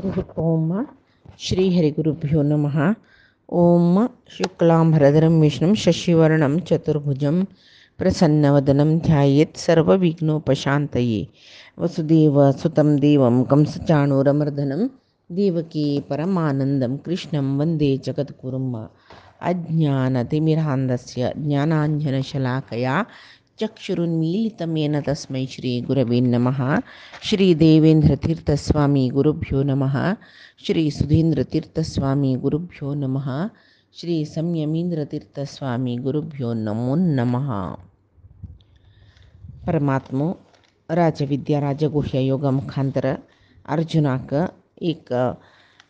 ओम श्री हरिगुरुभ्यो नमः। ओम शुक्लांबरधरं विष्णुं शशिवर्णं चतुर्भुजं प्रसन्नवदनं ध्यायेत् सर्वविघ्नोपशान्तये। वसुदेवसुतं देवं कंसचाणूरमर्दनं देवकी परमानन्दं कृष्णं वन्दे जगद्गुरुं। अज्ञानतिमिरान्धस्य ज्ञानाञ्जनशलाकया चक्षुरुन्मीलितं येन तस्मै श्रीगुरवे नमः। श्रीदेवेन्द्रतीर्थस्वामी गुरुभ्यो नमः। श्रीसुधीन्द्रतीर्थस्वामी गुरुभ्यो नमः। श्री संयमीन्द्रतीर्थस्वामी गुरुभ्यो नमो नमः. परमात्मो राजविद्या राजगुह्य योगा मुखांतर अर्जुनाक एक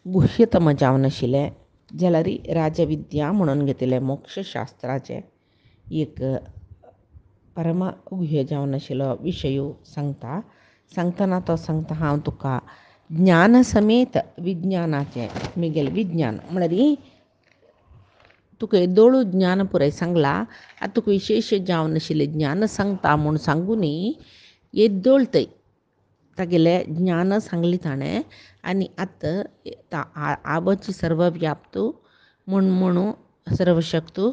गुह्यतम जावन आशिल्लें ज्याला री राजविद्या म्हणून घेतिल्लें मोक्षशास्त्राचें एक परम गुह्य जावन आशिल्लो विशयो सांगतना तो सांगता हांव तुका ज्ञान समेत विज्ञानाचें मिगेल विज्ञान म्हळ्यार तुका येदोळू ज्ञान पुराय सांगला. आतां तुका विशेश जावन आशिल्लें ज्ञान सांगता म्हूण सांगूनी येदोळ थंय तागेलें ज्ञान सांगली ताणें. आनी आतां आवची सर्वव्याप्तू म्हणू सर्वशक्तू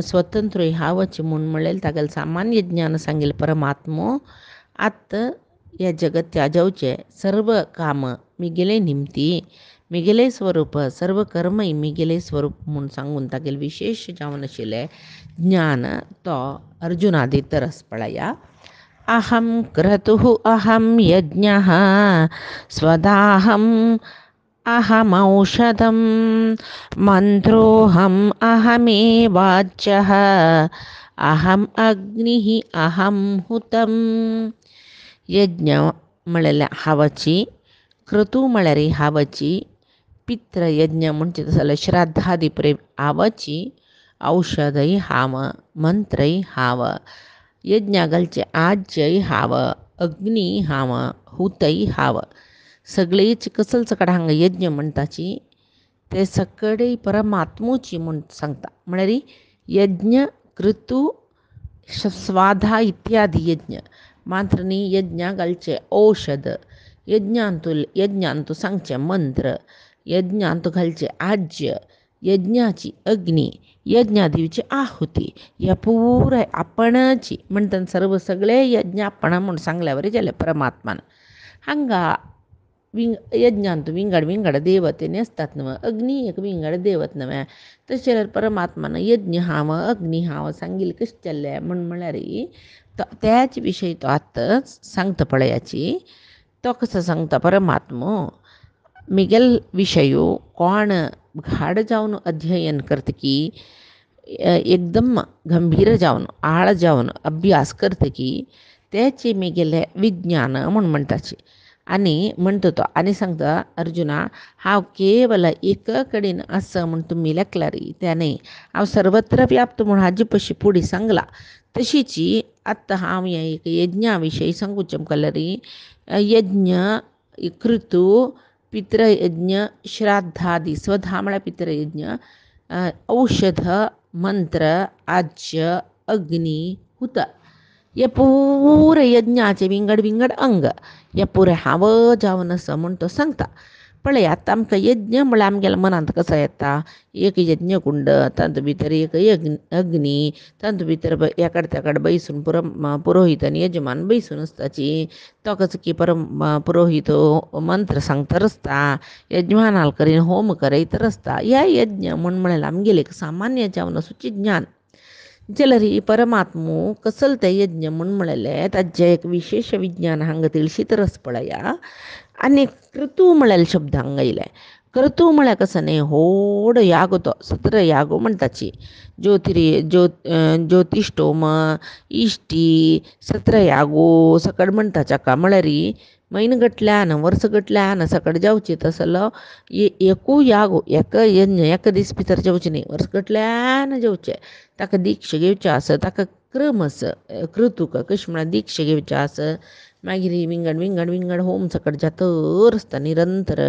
स्वतंत्र हावची म्हूण म्हणलें तागेलें सामान्य ज्ञान सांगेल परमात्मो आतां ह्या जगत्या जावचें सर्व काम मिगेले निमती मिगेले स्वरूप सर्व कर्मय मिगेले स्वरूप म्हूण सांगून तागेलें विशेष जावन आशिल्लें ज्ञान तो अर्जुना दितरस पळया. अहम क्रतुः अहम यज्ञः स्वदाहम अहमौषधं मंत्रोऽहम अहमेवाच्यः अहम अग्निः अहम हुतं. यज्ञ म्हळ्यार हावची, क्रतू म्हळ्यार हावची, पित्र यज्ञ म्हणजे जाल्यार श्राद्धादी प्रेम हावची, औषधय हाव, मंत्रय हाव, यज्ञा घालचे आज्यय हाव, अग्नी हाव, हुतय हाव. सगळेच कसल सकड हांगा यज्ञ म्हणटाची ते सकळी परमात्मूची म्हूण सांगता. म्हळ्यार यज्ञ क्रतू स्वाधा इत्यादी यज्ञ मात्र न्ही. यज्ञा घालचे औषध, यज्ञांतू सांगचे मंत्र, यज्ञांतू घालचे आज्य, यज्ञाची अग्नी, यज्ञा दिवची आहुती, ह्या पुराय आपणाची म्हणटा सर्व सगळे यज्ञ आपणा म्हूण सांगल्या वरी जालें परमात्मान. हांगा यज्ञांतू विंगड देवतेनी आसतात न्हय, अग्नी एक विंगड देवत न्हय. तशें जाल्यार परमात्मान यज्ञ हांव अग्नी हांव सांगिल्लें कशें जाल्लें म्हळ्यार त्याच विशयी तो आतां सांगता पळयाची. तो कसो सांगता परमात्मो मिगेल विशयो कोण घाड जावन अध्ययन करतकी एकदम गंभीर जावन आळ जावन अभ्यास करतकी तेची मिगेलें विज्ञान म्हूण म्हणटाची. आनी म्हणटा तो आनी सांगता अर्जुना हांव केवल एक कडेन आसा म्हूण तुमी लेखल्यारी त्याने हांव सर्वत्र व्याप्त म्हूण हाजे पयशी फुडें सांगला. तशीची आत्तां हांव ह्या एक यज्ञा विशयी सांगूचें म्हणल्यार यज्ञ क्रतू पितृयज्ञ श्राद्धादी स्वधा म्हळ्यार पितृयज्ञ, औषध मंत्र आज्य अग्नी हुत हे पुरे यज्ञाचे विंगड अंग हे पुरे हांव जावन आसा म्हूण तो सांगता. पळय आतां आमकां यज्ञ म्हळ्यार आमगेल्या मनांत कसो येता, एक यज्ञ कुंड तातूंत भितर एक अग्नी, तातूंत भितर एकाड तेकाड बैसून पुरोहीत आनी यजमान बैसून आसताची. तो कसो की पुरोहीत मंत्र सांगता आसता, यजमानाल करीन होम करयत आसता. ह्या यज्ञ म्हूण म्हळ्यार आमगेलें एक सामान्य जावन आसूची ज्ञान. जाल्यार ही परमात्मो कसल तें यज्ञ म्हूण म्हळेलें ताजें एक विशेष विज्ञान हांगा तिळशीत रस पळया. आनी क्रतू म्हळ्यार शब्द हांगा येयले. क्रतू म्हळ्यार कसो न्ही व्हड याग तो 17 यागो म्हणटाची. ज्योतिष्टोम इश्टी 17 यागो सकड म्हणटाचे हाका. म्हळ्यार म्हयनो गटल्यान वर्स गटल्यान सकड जावची तसलो एकू यागो एक यज्ञ एक दीस भितर जावचे न्ही, वर्स गटल्यान जावचे. ताका दिक्षा घेवचे आसा, ताका क्रम आसा. क्रतूक कशें म्हळ्यार दिक्षा घेवचे आसा. मागीर विंगड होम सकट जातर आसता निरंतर.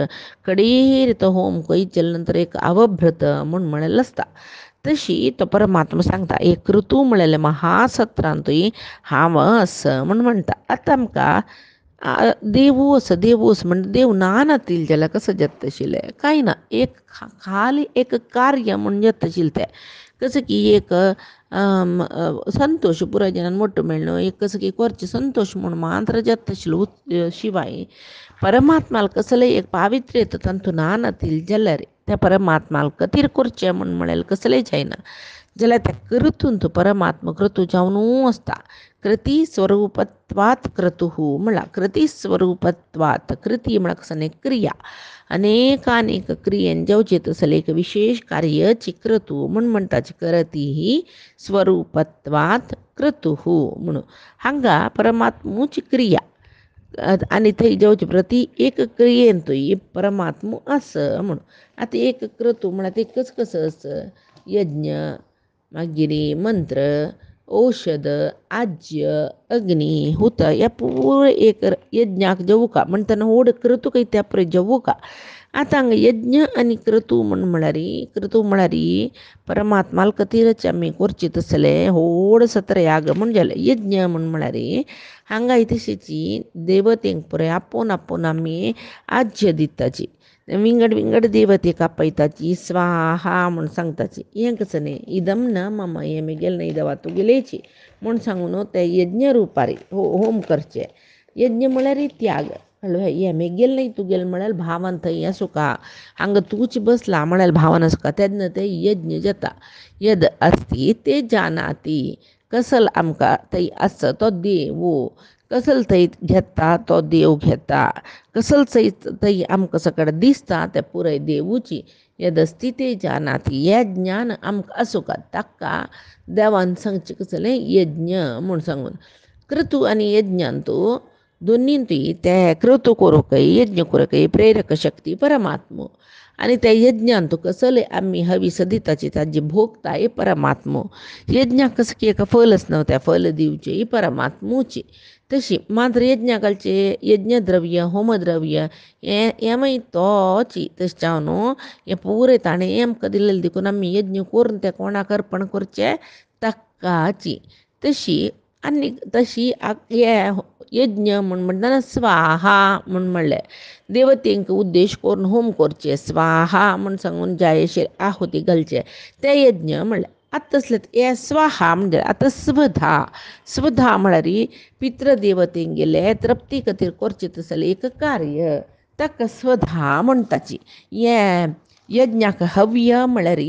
कडेर तो होम करीत जाल्या नंतर एक अवभ्रत म्हूण म्हणलेलो आसता. तशी तो परमात्मा सांगता एक ऋतू म्हळेलें महासत्रांतूय हांव आस म्हूण म्हणटा. आतां आमकां देवूस म्हणजे देव नानातील ज्याला कसं जत तशील आहे काही ना एक खाली एक कार्य म्हणून जत तशील ते कसं की एक संतोष पुरा जनान मोठं मिळणं एक कसं की कोरचे संतोष म्हणून मात्र जत तशील शिवाय परमात्माला कसलं एक पावित्र्य येतं तंतु नानातील जल्लरे त्या परमात्माला कतीर कोरचे म्हणून म्हणाल कसले जाईना ज्याला त्या कृतून तो परमात्मा क्रतू जाऊन असता कृती स्वरूपत्वात क्रतुहू म्हणा कृती स्वरूपत्वात कृती म्हणा कसं नाही क्रिया अनेक क्रियेन जेवचेत असले एक विशेष कार्यची क्रतू म्हणून म्हणताची करती ही स्वरूपत्वात क्रतुहू म्हणून हांगा परमात्मूची क्रिया आणि थंय जेवचे प्रती एक क्रियेन तो परमात्मू असं म्हणून आता एक क्रतू म्हणा ते कसं असं यज्ञ मागीर मंत्र औषध आज्य अग्नी हुत या पुरे एक यज्ञाक जेवू का म्हणताना ओढ क्रतू काही त्या परे जेवू का आता हांगा यज्ञ आणि क्रतू म्हणारी परमात्माला कतीरच आमी कोरची तसले होड सत्र याग म्हण जालें यज्ञ म्हणारी हांगा इतशीची देवतेंक पुरे आपोवन आमी आज्य दिताची विंगड देवतेक आपयताची स्वाहा म्हूण सांगताची हें कसं न्ही इदम न मम हें मिगेल न्ही देवा तुगेलेची म्हूण सांगून ते यज्ञ रुपारी होम करचे यज्ञ म्हळ्यार त्याग हें मिगेल न्ही तुगेल म्हळ्यार भावान थंय आसूं का हांगा तूच बसला म्हळ्यार भावान आसूं का तेन्ना ते यज्ञ जाता यद अस्ति ते जानाती कसल आमकां थंय आसा तो देव कसल थंय घेता तो देव घेता कसल थंय आमकां सकड दिसता ते पुराय देवूची यदस्ती ते जानाती हें ज्ञान आमकां आसूं का ताका देवान सांगचें कसलें यज्ञ म्हूण सांगून क्रतू आनी यज्ञांतू दोनींतूय ते क्रतू कोरूंकय यज्ञ कोरूंकय प्रेरक शक्ती परमात्मो आनी त्या यज्ञान तुका कसले आमी हवीस दिताची ताजी भोगताय परमात्मो यज्ञाक कसं की एका फलच नव्हत्या फल दिवची परमात्मूची तशी मात्र यज्ञाकालचे यज्ञद्रव्य होमद्रव्य हें तोची तशें हांव न्हू हें पुरे ताणें आमकां दिल्लें देखून आमी यज्ञ करून तें कोणाक अर्पण करचें ताकाची तशी आनी तशी हें यज्ञ म्हूण म्हणटाना स्वाहा म्हूण म्हणलें देवतेंक उद्देश करून होम करचे स्वाहा म्हूण सांगून जायेचेर आहुती घालचे ते यज्ञ म्हणलें आतां तसलें हें स्वाहा म्हणजे आतां स्वधा म्हळ्यार पितृदेवतेंक गेले तृप्ती खातीर करचें तसलें एक कार्य ताका स्वधा म्हणटाची हें यज्ञाक हव्य म्हळ्यार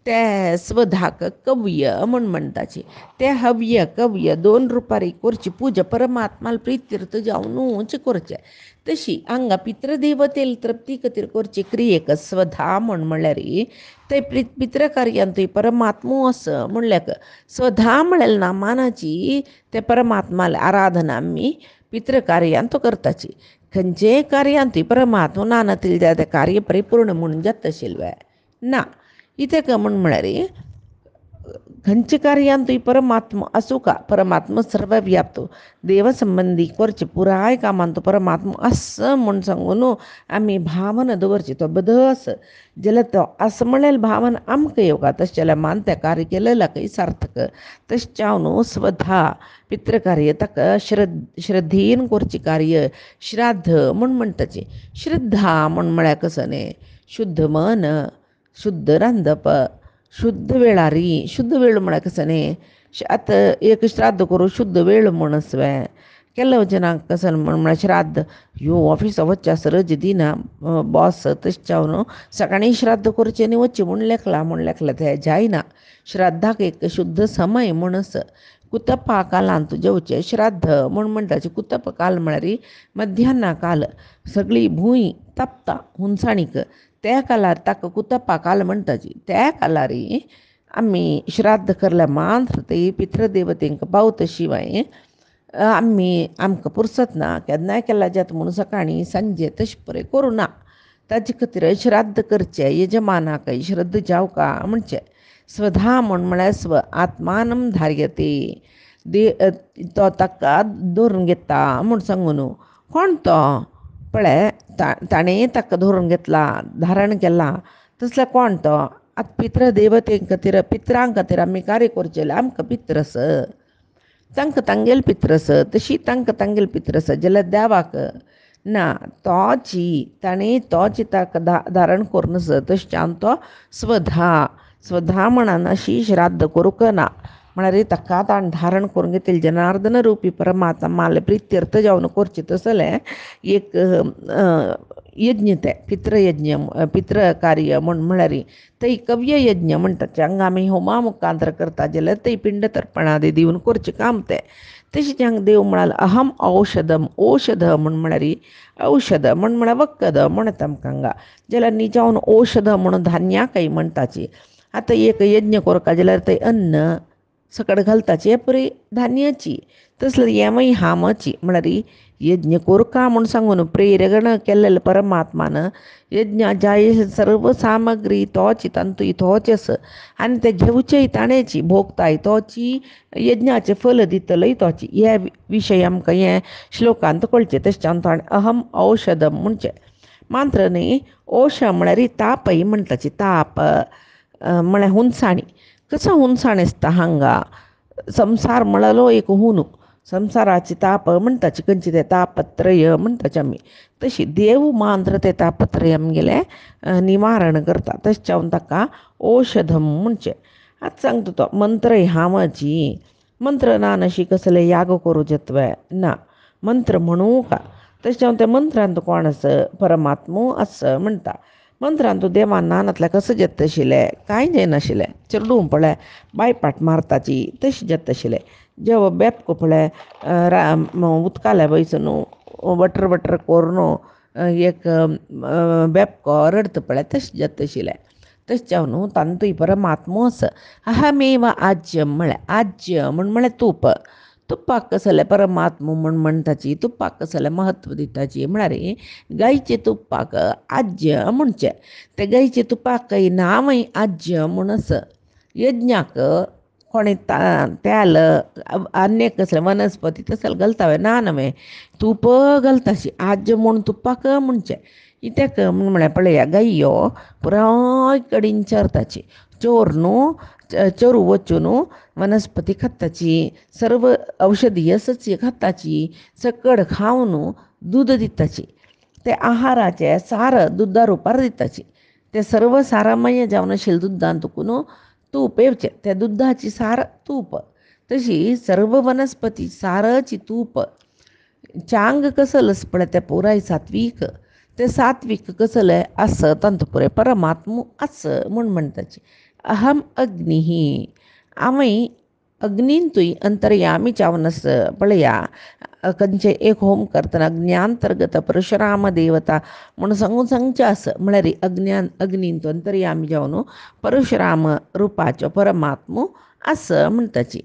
ते स्वधाक कव्य म्हूण म्हणटाची ते हव्य कव्य दोन रुपारी करची पुजा परमात्माला प्रित्यर्थ जावनूच करचें तशी हांगा पितृदेवतेल तृप्ती खातीर करची क्रियेक स्वधा म्हळ्यार ते पितृकार्यांत परमात्मो असं म्हणल्याक स्वधा म्हळ्यार नामानाची ते परमात्माला आराधना आमी पितृकार्यांत करताची खंयचेय कार्यांत परमात्मो नानातील त्या कार्य परिपूर्ण म्हणून जात आशिल्लें ना इथे का म्हळ्यार खंयचे कार्यांतूय परमात्मा आसूं का परमात्मा सर्वव्याप्त देवसंबंधी करचे पुराय कामान तो परमात्मा असं म्हूण सांगून आमी भावना दवरची तो बदस जाल्यार तो असं म्हणल्यार भावना आमकां येवका तशें जाल्यार मान त्या कार्य केलें खंय सार्थक तशें हांव न्हू स्वधा पितृकार्य ताका श्रद्धेन करची कार्य श्राद्ध म्हूण म्हणटाची श्रद्धा म्हळ्यार कसं न्ही शुद्ध मन शुद्ध रांदप शुद्ध वेळारी शुद्ध वेळ म्हळ्यार कसं न्ही आतां एक श्राद्ध करूं शुद्ध वेळ म्हूण आसवें केल्लो जनांक कसं म्हळ्यार श्राद्ध ह्यो ऑफिसा वच्चा रजा दिना बॉस तशें हांव न्हू सकाळीं श्राद्ध करचें आनी वच्चें म्हूण लेखलां तें जायना श्राद्धाक एक शुद्ध समय म्हूण आसा कुतपा कालांत जेवचें श्राद्ध म्हूण म्हणटाचें कुतप काल म्हळ्यार मध्यान्ना काल सगळी भूंय तापता हुंसाणीक त्या कालार ताका कुतपा काल म्हणटाची त्या कालार आमी श्राद्ध करल्या मात्र ते पितृदेवतेंक पावता शिवाय आमकां पुरसत ना केन्नाय केन्ना जाता म्हणून सकाळीं सांजे तशें पळय करूं ना ताजे खातीर श्राद्ध करचें यजमानाक श्रद्ध जावका म्हणचें स्वधा म्हळ्यार आत्मानं धार्यते तो ताका धरून घेता म्हूण सांगून कोण तो पळय ताणें ताका धरून घेतला धारण केला तसलो कोण तो आतां पितृदेवतें खातीर पित्रांक खातीर आमी कार्य करचें जाल्यार आमकां पित्र तांकां तांगेल पित्रस तशी तांकां तांगेल पित्रस जाल्यार देवाक ना तोची ताणें तोची ताका धारण करूनस तशें हांव तो स्वधा म्हणन अशी श्राद्ध करूंक ना म्हळ्यार ताका ताणें धारण करून घेतलें जनार्दन रुपी परमात्माले प्रित्यर्थ जावन करचें तसलें एक यज्ञ ते पितृयज्ञ पितृकार्य म्हळ्यार थंय कव्य यज्ञ म्हणटा हांगा आमी होमा मुखांतर करता जाल्यार थंय पिंड तर्पणादी दिवन करचें काम तें तशेंच हांगा देव म्हणाल अहम औषधम औषध म्हळ्यार औषध म्हळ्यार वखद म्हणत आमकां हांगा जाल्यार न्ही जावन औषध म्हणून धान्याकय म्हणटाची आतां एक यज्ञ करता जाल्यार थंय अन्न सकट घालताची हे परी धान्याची तसलें हेमय हामाची म्हळ्यार यज्ञ कोरका म्हूण सांगून प्रेरण केल्लें परमात्मान यज्ञ जाय सर्व सामग्री तोच तंतूय तोचेस आनी ते घेवचेय ताणेची भोगताय तोची यज्ञाचें फल दितलय तोची हे विशय आमकां हे श्लोकांत कळचे तशें ताणें अहम औषधम म्हणचें मात्र न्ही औष म्हळ्यार तापय म्हणटाची ताप म्हळ्यार हुंसाणी कसो हुंसाण आसता हांगा संवसार म्हळ्यारो एक हुनू संवसाराची ताप म्हणटाची खंयची ते तापत्रय म्हणटाचे आमी तशी देव मांद्र ते तापत्रय आमगेलें निवारण करता तशें जावन ताका औषधम म्हणचें आतां सांगता तो मंत्र हामाची मंत्र ना नशी कसले याग करूं जत्वे ना मंत्र म्हणू का तशें जावन त्या मंत्रांत कोण आस परमात्मो आस म्हणटा मंत्रांत देवान नानांतल्या कसो जत आशिल्लें कांय जायनाशिल्लें चेडूं पळय बायपाट मारताची तशी जत आशिल्लें जेव बेपको पळय उदकाल्या वयसून वटर वटर करून एक बेपको रडता पळय तशें जत आशिल्लें तशें जावन तांतूय परमात्मो आस अहमेव आज्यम म्हळ्यार आज्य म्हळ्यार तूप तुपाक कसले परमात्म म्हणटाची तुपाक कसलें म्हत्व दिताची म्हळ्यार गायचे तुपाक आज्य म्हणचें ते गायचे तुपाकय नांवय आज्य म्हूण आस यज्ञाक कोणें तेल आनी कसलें वनस्पती तसले घालता ना नवे तूप घालताशी आज्य म्हूण तुपाक म्हणचें कित्याक म्हळ्यार पळया गायो पुराय कडेन चरताची चोर न्हू चोरू वचून वनस्पती खाताची सर्व औषधीय सस्य खाताची सकड खावन दूद दिताची ते आहाराचे सार दुदा रुपार दिताची ते सर्व सारमय जावन आशिल्लें दुदान तुकून तूप येवचें त्या दुदाची सार तूप तशी सर्व वनस्पती सारची तूप चांग कसलं पळय तें पुराय सात्वीक ते सात्वीक कसलें आस तंतपुरे परमात्मो आस म्हूण म्हणटाची अहम अग्निः आमी अग्नींतूय अंतर्यामी जावन आस पळया खंयचे एक होम करतना अग्न्यांतर्गत परशुराम देवता म्हूण सांगचें आस म्हळ्यार अग्नींत अंतर्यामी जावन परशुराम रुपाचो परमात्मो आस म्हणटाची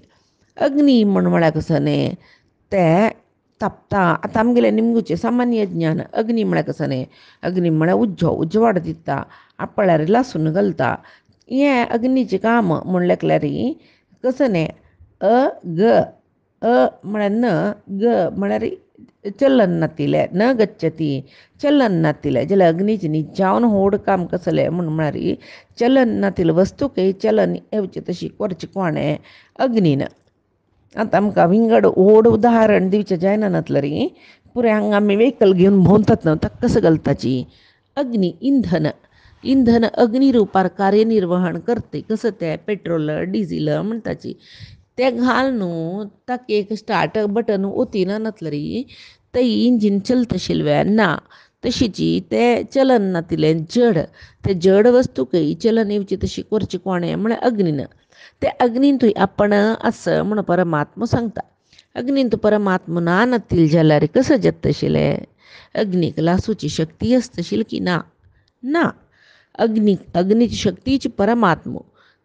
अग्नी म्हळ्यार कसो न्ही ते तापता आतां आमगेलें निमगुचें सामान्य ज्ञान अग्नी म्हळ्यार कसो न्ही अग्नी म्हळ्यार उजवाड दिता आपल्यार लासून घालता हें अग्नीचें काम म्हण लेखल्यार कसो न्ही म्हळ्यार न ग म्हळ्यार चलन नातिलें न गच्छती चलन नातिलें जाल्यार अग्नीचें न्ही जावन होड काम कसलें म्हळ्यार चलन नातिलें वस्तूकय चलन येवचें तशी करचें कोणें अग्नीन आतां आमकां विंगड व्हड उदाहरण दिवचें जायना नातलें पुरे हांगा आमी वेहिकल घेवन भोंवतात न्हू ताका कसो घालताची अग्नी इंधन अग्नी रुपार कार्यनिर्वहण करते कसं ते पेट्रोल डिझेल म्हणटाची ते घाल न्हू ताका एक स्टार्ट बटन ओतिना नातलें ते इंजीन चलतशिल्लें ना तशीची ते चलन नातिलें जड ते जड वस्तूकय चलन येवची तशी करची कोणें म्हळ्यार अग्नीन ते अग्नींतूय आपण आस म्हूण परमात्मो सांगता अग्नींत परमात्मो ना नातील जाल्यार कसो जत आशिल्लें अग्नीक लासूची शक्ती आसतशील की ना ना अग्नीची शक्तीची परमात्मो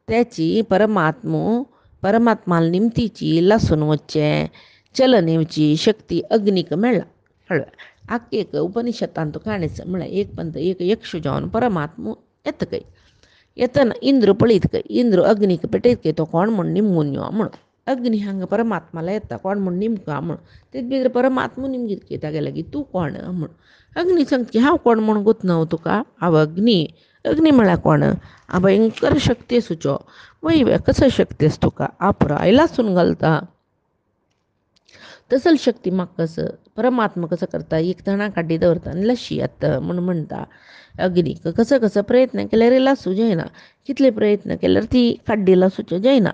त्याची परमात्माल निमतीची लासून वच्चें चलन येवची शक्ती अग्नीक मेळ्ळा कळ्ळें आख्खेक उपनिशदांत काणयच म्हळ्यार एक पंत एक यक्षु जावन परमात्मो येतकय येतना इंद्र पळयत कय इंद्र अग्नीक पेटयत कय तो कोण म्हूण निमून यो म्हूण अग्नी हांगा परमात्माला येता कोण म्हूण निमका म्हूण तेच भितर परमात्मो निमगीत कय तागे लागीं तूं कोण म्हूण अग्नी सांगता की हांव कोण म्हूण गुंतनव तुका हांव अग्नी म्हळ्यार कोण हांव भयंकर शक्ती आसूचो वय कसो शक्ती आसा तुका पुराय लासून घालता तसल शक्ती म्हाका कसं परमात्मा कसं करता एक तणा काड्डी दवरता आनी लशी येता म्हणून म्हणटा अग्नीक कसं कसं प्रयत्न केल्यार लासूं जायना कितले प्रयत्न केल्यार ती काड्डी लासूच्यो जायना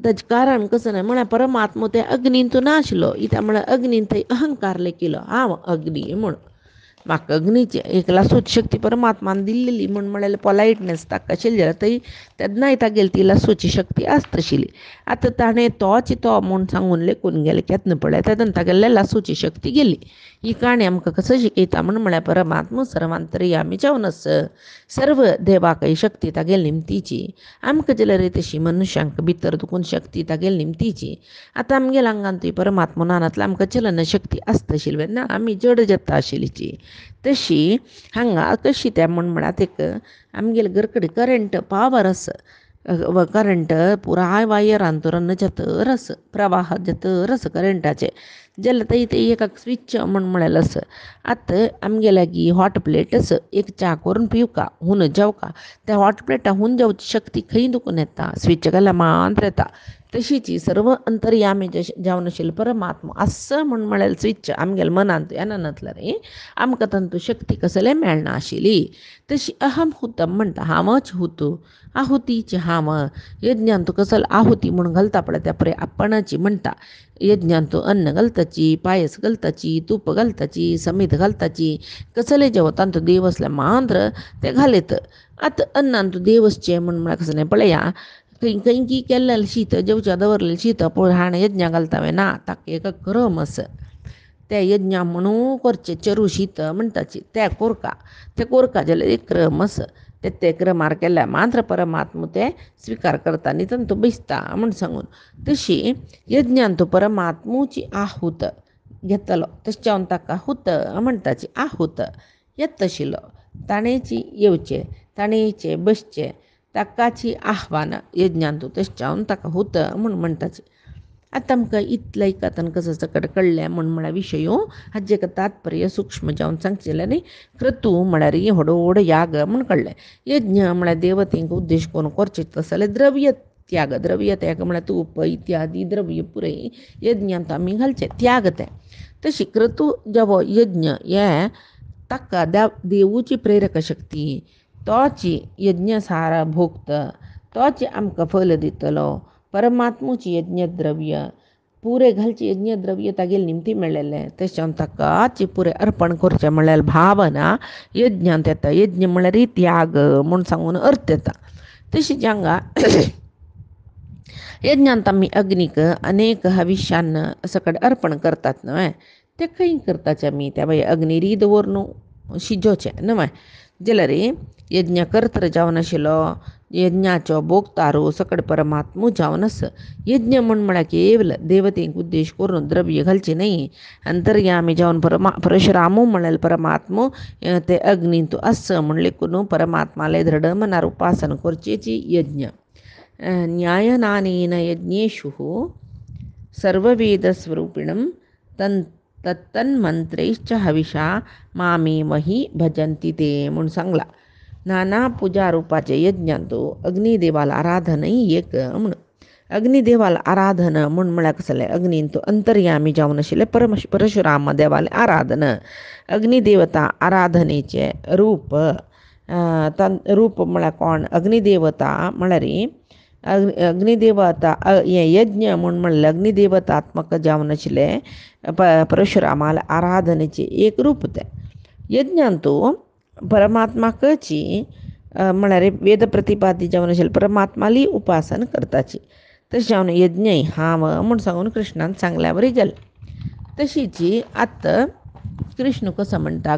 ताचें कारण कसं नाही म्हळ्यार परमात्मो ते अग्नींतून नाशिल्लो इत्या म्हळ्यार अग्नीन थंय अहंकार केलो हांव अग्नी म्हूण म्हाका अग्नीची एक लासूच शक्ती परमात्मान दिल्ली म्हूण म्हळ्यार पोलायटनेस ताका आशिल्ली जाल्यार थंय तेन्नाय तागेली ती लासूची शक्ती आसता आशिल्ली आतां ताणें तोच तो म्हूण सांगून लेखून गेले केतना पळय तेन्ना तागेले लासूची शक्ती गेली ही काणी आमकां कसं शिकयता म्हूण म्हळ्यार परमात्मा सर्वांतर्यामी जावन आस सर्व देवाकय शक्ती तागेली निमतीची आमकां जाल्यार तशी मनशांक भितर दुखून शक्ती तागेली निमतीची आतां आमगेल्या आंगान ती परमात्मा नानांतल्यान आमकां चलन शक्ती आसता आशिल्ली ना आमी जड जाता आशिल्लीची तशी हांगा कशी त्या म्हळ्यार एक आमगेले घरकडेन करंट पावर आसा करंट पुराय वायरान तो रन जातर आस प्रवाह जातर आसा करंटाचे जाल्यार ते एका स्विच म्हळ्यार आसा आतां आमगे लागीं हॉट प्लेट आसा एक च्या करून पिवका हून जेवका त्या हॉट प्लेटा हून जेवची शक्ती खंय दुखून येता स्विच घाल्या मात्र येता तशीची सर्व अंतर्यामी जावन आशिल्लो परमात्मा आसा म्हळ्यार स्विच आमगेल्या मनांत येनातल्यार आमकां तांतू शक्ती कसले मेळना आशिल्ली तशी अहम हुतम म्हणटा हांवच हुतू आहुतीची हांव यज्ञान तूं कसलो आहुती म्हणून घालता पळय त्या पळय आपणाची म्हणटा यज्ञान तूं अन्न घालताची पायस घालताची तूप घालताची समीत घालताची कसले जेवतान तूं देव असल्या मांद्र ते घालयत आतां अन्नान तूं देवसचें म्हळ्यार कसं नाही पळया खंय की केल्लेलें शीत जेवच्या दवरलेलें शीत पळय हाणें यज्ञा घालता ना ताका एक क्रम आसा ते यज्ञा म्हणू करचे चरू शीत म्हणटाची ते कोरका जाल्यार एक क्रम आसा ते क्रमार केल्या मात्र परमात्मा ते स्विकार करता न्ही तांतूं बेसता म्हूण सांगून तशी यज्ञान तो परमात्मूची आहूत घेतलो तशें जावन ताका हुत म्हणटाची आहूत येत आशिल्लो ताणेची येवचें ताणेचे बसचें ताकाची आव्हान यज्ञान तूं तशें जावन ताका हुत म्हूण म्हणटाची आतां आमकां इतल्या एकातन कसं सकट कळ्ळें म्हळ्यार विशयो हाजें तात्पर्य सूक्ष्म जावन सांगचें जाल्यार न्ही क्रतू म्हळ्यार व्हडो व्हडो याग म्हूण कळ्ळें यज्ञ म्हळ्यार देवतेंक उद्देश करून करचें तसलें द्रव्य त्याग म्हळ्यार तूप इत्यादी द्रव्य पुरय यज्ञांत आमी घालचें त्याग तें तशी क्रतू जेवो यज्ञ हे ताका देवूची प्रेरक शक्ती तोची यज्ञसार भोगत तोच आमकां फल दितलो परमात्मूची यज्ञद्रव्य पुरे घालचे यज्ञद्रव्य तागेले निमती मेळ्ळेलें तशें ताकाच पुरे अर्पण करचें म्हळ्यार भावना यज्ञांत येता यज्ञ म्हळ्यार त्याग म्हूण सांगून अर्थ येता तशी हांगा यज्ञांत आमी अग्नीक अनेक हविश्यान सकट अर्पण करतात न्हय ते खंय करताचे आमी त्या भाई अग्नी रीत दवरून शिजोवचें न्हय जाल्यार यज्ञ कर्त्र जावन आशिल्लो यज्ञाचो भोगतारो सकट परमात्मू जावन आसा यज्ञ म्हळ्यार केवल देवतेक उद्देश करून द्रव्य घालचें न्ही अंतर्यामी जावन परशुरामू म्हळ्यार परमात्मो ते अग्नींत आस म्हण लेखून परमात्माले दृढ मनार उपासना करचेची यज्ञ न्यायनानेन यज्ञेषु सर्ववेदस्वरूपिणं तत्तन्मंत्रैश्च हविषा मामेवहि भजन्ति ते म्हूण सांगला नाना पुजा रुपाचे यज्ञांत अग्निदेवाला आराधन एक म्हूण अग्निदेवाला आराधन म्हूण म्हळ्यार कसलें अग्नींत अंतर्यामी जावन आशिल्ले परशुराम देवाले आराधन अग्निदेवता आराधनेचे रूप रूप म्हळ्यार कोण अग्निदेवता म्हळ्यार अग्निदेवता यज्ञ म्हळ्यार अग्निदेवतात्मक जावन आशिल्ले परशुरामाला आराधनेचे एक रूप ते यज्ञांत परमात्माकची म्हळ्यार वेद प्रतिपादी जावन आशिल्ले परमात्माली उपासना करताची तशें जावन यज्ञ हांव म्हूण सांगून कृष्णान सांगल्या बरी जालें तशीची आतां कृष्ण कसो म्हणटा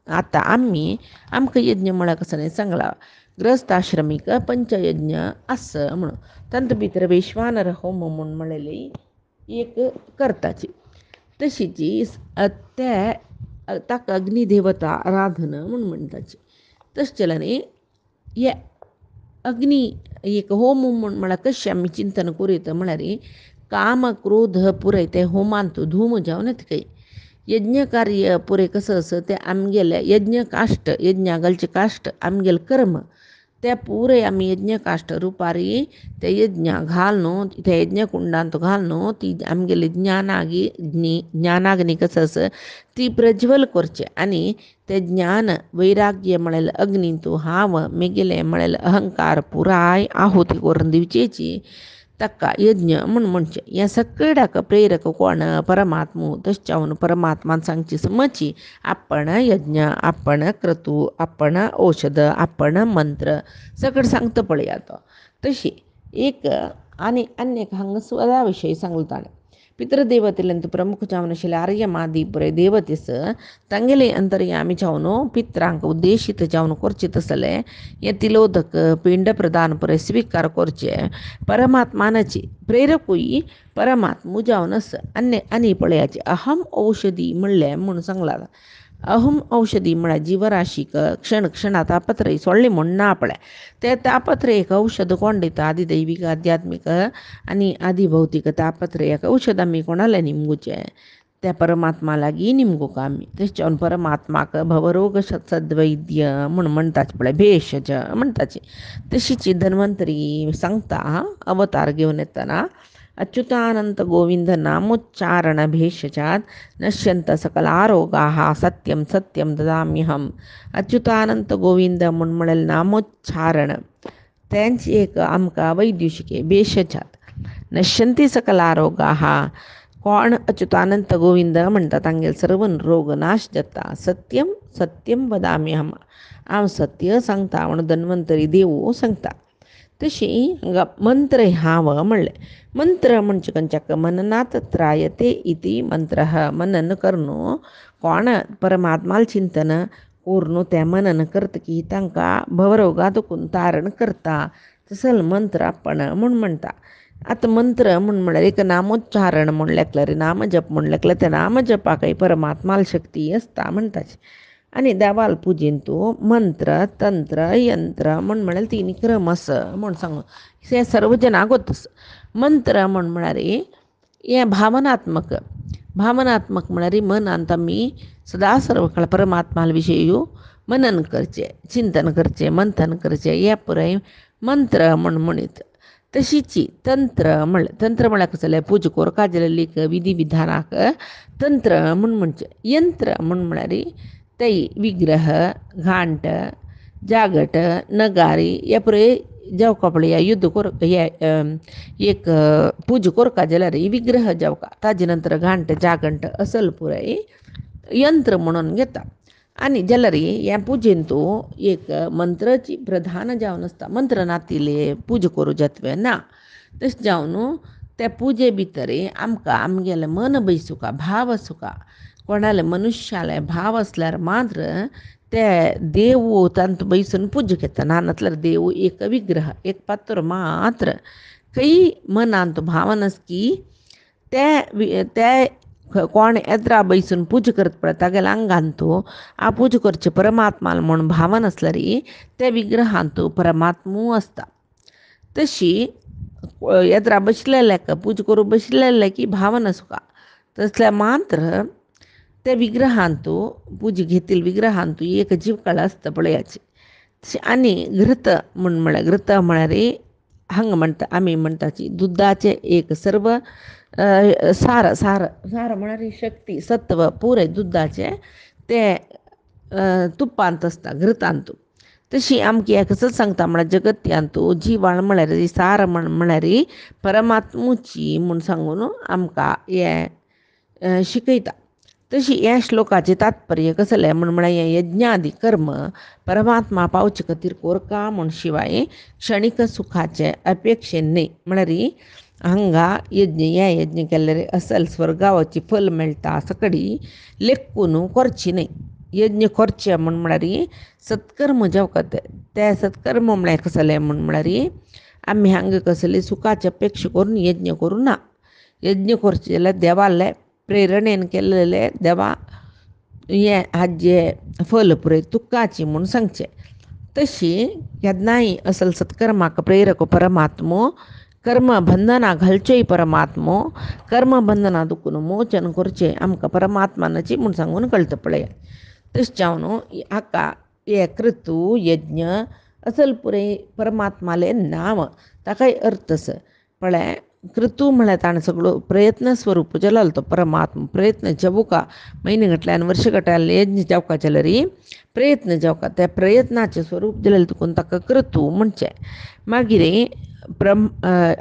आतां आमकां यज्ञ म्हळ्यार कसो न्ही सांगला गृहस्थाश्रमीक पंचयज्ञ आस म्हणून तांतूं भितर वैश्वानर होम म्हूण म्हणलेली एक करताची तशीची ते ताका अग्निदेवता आराधन म्हूण म्हणटाची तशें जाल्यार हे अग्नी एक होम म्हळ्यार कशें आमी चिंतन करीत म्हळ्यार काम क्रोध पुरय ते होमांत धूम जावन येता खंय यज्ञ कार्य पुरे कसं असं ते आमगेले यज्ञ काश्ट यज्ञा घालचे काश्ट आमगेले कर्म त्या पुरे आमी यज्ञ काश्ट रुपारी ते यज्ञ घालनू त्या यज्ञ कुंडांत घालनू ती आमगेली ज्ञानाग्नी कसस ती प्रज्वल करचे आणि ते ज्ञान वैराग्य म्हळेल अग्नींतू हांव मेगेले म्हळेल अहंकार पुराय आहुती करून दिवचेची तक्का यज्ञ म्हणचे या सगळ्याक प्रेरक कोण परमात्मू तश्चावन परमात्मान सांगची समची आपण यज्ञ आपण क्रतू आपण औषध आपण मंत्र सगळं सांगतं पळयात तशी एक आणि अन्य हांग स्वदाविषयी सांगताणे ಪಿತೃದೇವತೆಲೆಂದು ಪ್ರಮುಖ ಚಾವನಶಿಲೆ ಆರ್ಯ ಮಾದೀಪುರೆ ದೇವತೆಸ ತಂಗೆಲೆ ಅಂತರ್ಯಾಮಿ ಚಾವನು ಪಿತ್ರಾಂಕ ಉದ್ದೇಶಿತ ಚಾವನು ಕೊರ್ಚಿತಸಲೆ या तिलोदक पिंड प्रदान पुरे स्वीकार करचे परमात्मानाची प्रेरकूई परमात्मू जावनस अन्य आणि पळयाचे अहम औषधी म्हणले म्हणून सांगला अहम औषधी म्हणा जीवराशिक क्षण क्षणा तापत्रय सोडले म्हणून ना आपल्या ते तापत्रय एक औषध कोण देतं आदिदैविक आध्यात्मिक आणि आदिभौतिक तापत्रयाक औषध आम्ही कोणाला निमगूचे त्या परमात्मा लागी निमगूक आम्ही त्याच्यावर परमात्माक भवरोग सद्वैद्य म्हणून म्हणताच पळे भेषज म्हणताचे तशीची धन्वंतरी सांगता अवतार घेऊन येताना अच्युतानंत गोविंद नामोच्चारण भेषजात नश्यंत सकल आरोगा सत्यम सत्यम ददाम्यहम अच्युतानंत गोविंद म्हणून म्हणेल नामोच्चारण त्यांची एक आमका वैद्युषिके भेषजात नश्यंती सकल आरोगा कोण अच्युतानंत गोविंद म्हणतात तांगेल सर्व रोग नाश जाता सत्यम सत्यम वदाम्यहम आम सत्य सांगता म्हणून धन्वंतरी देव सांगता तशी मंत्र हावं म्हणले मंत्र म्हणजे कंचक मननात त्रायते इति मंत्र मनन करणं कोण परमात्माल चिंतन करून त्या मनन करत की तांका भवरोगातून तारण करता तसल मंत्र आपण म्हणता आता मंत्र म्हणल्यार एक नामोच्चारण म्हणल्याकलं रे नामजप म्हणल्याकलं त्या नामजपा काही परमात्माल शक्ती असता म्हणताची आणि देवाल पूजेन तू मंत्र तंत्र यंत्र म्हणाल तिन्ही क्रम असं म्हण सांगू हे सर्व जना गोतस मंत्र म्हणणारे या भावनात्मक म्हणारी मन आता मी सदा सर्व काळ परमात्माल विषयी मनन करचे चिंतन करचे मंथन करचे या पुराय मंत्र म्हणीत तशीची तंत्र म्हणल्या कसं पूज कोर काजलेलीक विधी विधानाक तंत्र म्हणजे यंत्र म्हणारी तै विग्रह घांट जागट नगारी या पुरे जाव कपडे या युद्ध कोर या एक पूज कोरका जलारी विग्रह जावका ताजेनंतर घांट जागंट असल पुराय यंत्र म्हणून घेता आणि जलरी या पूजेन तो एक मंत्राची प्रधान जावन असता मंत्र नातिले पूज करू जातवे ना तस जावन त्या पूजे भितरे आमकां आमगेले मन बैसुका भाव असुका कोणाला मनुष्याला भाव असल्यार मात्र ते देव तांत बैसून पूज घेता नानतल्यार देव एक विग्रह एक पात्र मात्र काही मनांत भावनस की ते कोण येद्रा बैसून पूज करत पळय तागेल्या अंगांतू आ पूज करचे परमात्माल म्हणून भावन असल्यारी त्या विग्रहांतू परमात्मू असता तशी येद्रा बसलेल्या पूज करू बसलेल्या की भावन असुका तसल्या मात्र त्या विग्रहांतू पूज घेतील विग्रहांतू एक जीवकाळ असतं पळयाचे आणि घृत म्हणल्यार घृत म्हळ्यार हंग म्हणता आम्ही म्हणताची दुधाचे एक सर्व सार सार सार म्हणारी शक्ती सत्व पुरे दुधाचे ते तुप्पांत असता घृतांतू तशी आमकी एकच सांगता म्हळ्यार जगत्यांतू जीवाण म्हळ्यार सार म्हणारी परमात्मूची म्हूण सांगून आमकां हे शिकयता तशी या श्लोकाचे तात्पर्य कसले म्हळ्यार हे यज्ञादी कर्म परमात्मा पावचे खातीर कोरका म्हूण शिवाय क्षणिक सुखाचे अपेक्षेन न्ही म्हळ्यार हांगा यज्ञ केल्यार असल स्वर्गावाची फल मेळटा सकडी लेखून करची न्ही यज्ञ करचे म्हळ्यार सत्कर्म जावकात ते सत्कर्म म्हळ्यार कसले म्हळ्यार आमी हांगा कसले सुखाचे अपेक्षा करून यज्ञ करूं ना यज्ञ करचे जाल्यार देवाले प्रेरणेन केलेले देवा हे हाजे फल पुरय तुकाची म्हूण सांगचे तशी केन्नाय असल सत्कर्माक प्रेरक परमात्मो कर्म बंधना घालचेय परमात्मो कर्म बंधना दुखून मोचन करचे आमकां परमात्मानाची म्हूण सांगून कळटा पळय तशें जावन हाका हे क्रतू यज्ञ असल पुरे परमात्माले नाम ताकाय अर्थस पळय कृतू म्हळ्यार ताणें सगळो प्रयत्न स्वरूप जालो तो परमात्मा प्रयत्न जबुका म्हयने गटल्यान वर्ष गटल्यान यज्ञ जावका जाल्यार प्रयत्न जावका त्या प्रयत्नाचें स्वरूप जाल्यार देखून ताका कृतू म्हणचें मागीर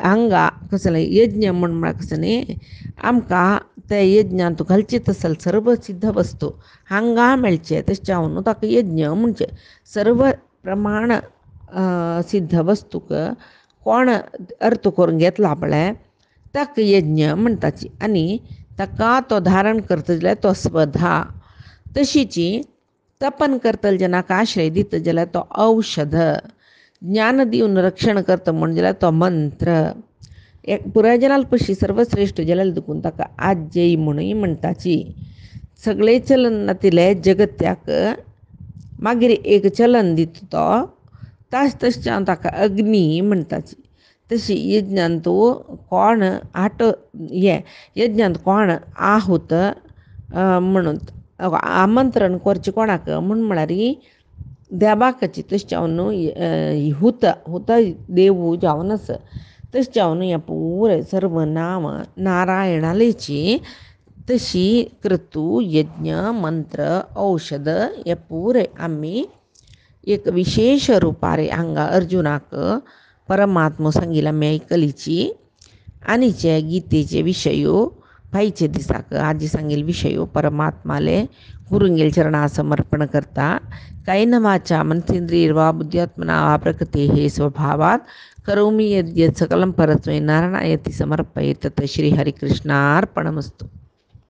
हांगा कसं यज्ञ म्हण कसं न्ही आमकां त्या यज्ञांत घालचेत आसल सर्व सिद्ध वस्तू हांगा मेळचे तेच्या हांव ताका यज्ञ म्हणचे सर्व प्रमाण सिद्ध वस्तूक कोण अर्थ करून घेतला पळय ताका यज्ञ म्हणटाची आनी ताका तो धारण करता जाल्यार तो स्वधा तशीची तपन करतले जनाक आश्रय दिता जाल्यार तो औषध ज्ञान दिवन रक्षण करता म्हण जाल्यार तो मंत्र पुराय जनाल पशी सर्वश्रेश्ठ जाल्यार देखून ताका आज्यई म्हणूय म्हणटाची सगळे चलन नातिले जगत्याक मागीर एक चलन दिता तो तशें हांव ताका अग्नी म्हणटाची तशी यज्ञांत कोण यज्ञांत कोण आहूत म्हणून आमंत्रण करचें कोणाक म्हळ्यार देवाकाची तशें हांव न्हू हुत देवू जावन आसा तशें हांव हें पुराय सर्व नाम नारायणालेची तशी क्रतू यज्ञ मंत्र औषध हे पुराय आमी एक विशेष रुपारे हांगा अर्जुनाक परमात्मा सांगिला मी आयकलीची आनीचे गीतेचे विशयो भाईचे दिसाक आजी सांगेल विशयो परमात्माले गुरुंगेल चरणा समर्पण करता कायेन वाचा मनसेंद्रियर्वा बुद्ध्यात्मना वा प्रकृतेः स्वभावात् करोमि यद्यत् सकलं परस्मै नारायणायति समर्पयेत् तत् श्री हरिकृष्णार्पणमस्तु।